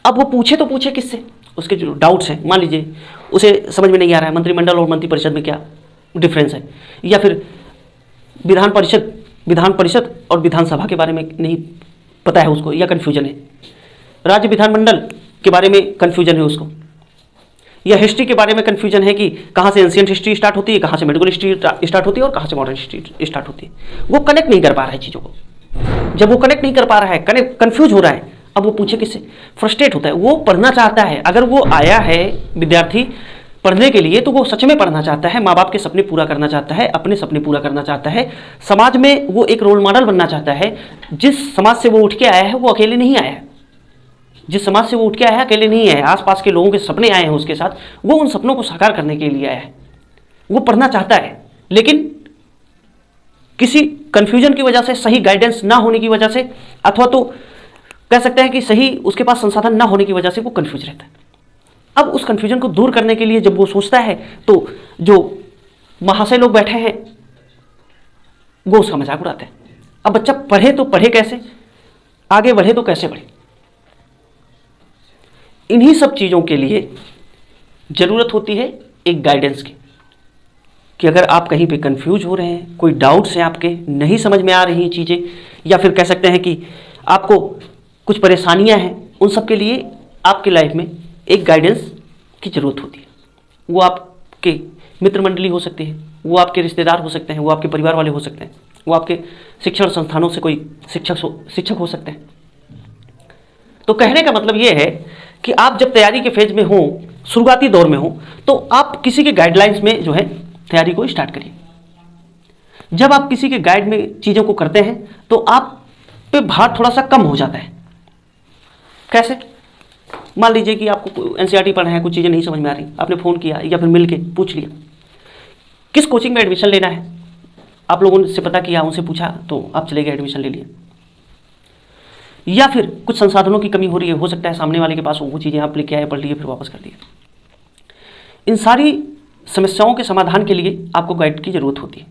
अब वो पूछे तो पूछे किससे, उसके जो डाउट्स हैं, मान लीजिए उसे समझ में नहीं आ रहा है मंत्रिमंडल और मंत्री परिषद में क्या डिफरेंस है, या फिर विधान परिषद और विधानसभा के बारे में नहीं पता है उसको, या कन्फ्यूजन है, राज्य विधानमंडल के बारे में कन्फ्यूजन है उसको, या हिस्ट्री के बारे में कन्फ्यूजन है कि कहाँ से एंशिएंट हिस्ट्री स्टार्ट होती है, कहाँ से मेडिकल हिस्ट्री स्टार्ट होती है और कहाँ से मॉडर्न हिस्ट्री स्टार्ट होती है। वो कनेक्ट नहीं कर पा रहा है चीज़ों को। जब वो कनेक्ट नहीं कर पा रहा है, कन्फ्यूज हो रहा है, अब वो पूछे किससे, फ्रस्ट्रेट होता है। वो पढ़ना चाहता है, अगर वो आया है विद्यार्थी पढ़ने के लिए तो वो सच में पढ़ना चाहता है, माँ बाप के सपने पूरा करना चाहता है, अपने सपने पूरा करना चाहता है, समाज में वो एक रोल मॉडल बनना चाहता है। जिस समाज से वो उठ के आया है वो अकेले नहीं आया है, जिस समाज से वो उठ के आया है अकेले नहीं आया है, आसपास के लोगों के सपने आए हैं उसके साथ, वो उन सपनों को साकार करने के लिए आया है। वो पढ़ना चाहता है, लेकिन किसी कंफ्यूजन की वजह से, सही गाइडेंस ना होने की वजह से, अथवा तो कह सकते हैं कि सही उसके पास संसाधन ना होने की वजह से वो कंफ्यूज रहता है। अब उस कंफ्यूजन को दूर करने के लिए जब वो सोचता है तो जो महाशय लोग बैठे हैं वो उसका मजाक उड़ाते हैं। अब बच्चा पढ़े तो पढ़े कैसे, आगे बढ़े तो कैसे बढ़े। इन्हीं सब चीज़ों के लिए ज़रूरत होती है एक गाइडेंस की, कि अगर आप कहीं पे कंफ्यूज हो रहे हैं, कोई डाउट्स हैं आपके, नहीं समझ में आ रही चीज़ें, या फिर कह सकते हैं कि आपको कुछ परेशानियां हैं, उन सब के लिए आपकी लाइफ में एक गाइडेंस की ज़रूरत होती है। वो आपके मित्र मंडली हो सकती है, वो आपके रिश्तेदार हो सकते हैं, वो आपके परिवार वाले हो सकते हैं, वो आपके शिक्षण संस्थानों से कोई शिक्षक हो सकते हैं। तो कहने का मतलब ये है कि आप जब तैयारी के फेज में हो, शुरुआती दौर में हो, तो आप किसी के गाइडलाइंस में जो है तैयारी को स्टार्ट करिए। जब आप किसी के गाइड में चीज़ों को करते हैं तो आप पे भार थोड़ा सा कम हो जाता है। कैसे? मान लीजिए कि आपको एनसीईआरटी पढ़ना है, कुछ चीज़ें नहीं समझ में आ रही, आपने फ़ोन किया या फिर मिल के पूछ लिया किस कोचिंग में एडमिशन लेना है, आप लोगों से पता किया, उनसे पूछा, तो आप चले गए, एडमिशन ले लिया। या फिर कुछ संसाधनों की कमी हो रही है, हो सकता है सामने वाले के पास वो चीज़ें आप लेके आए, पढ़ लिए, फिर वापस कर दिए। इन सारी समस्याओं के समाधान के लिए आपको गाइड की ज़रूरत होती है।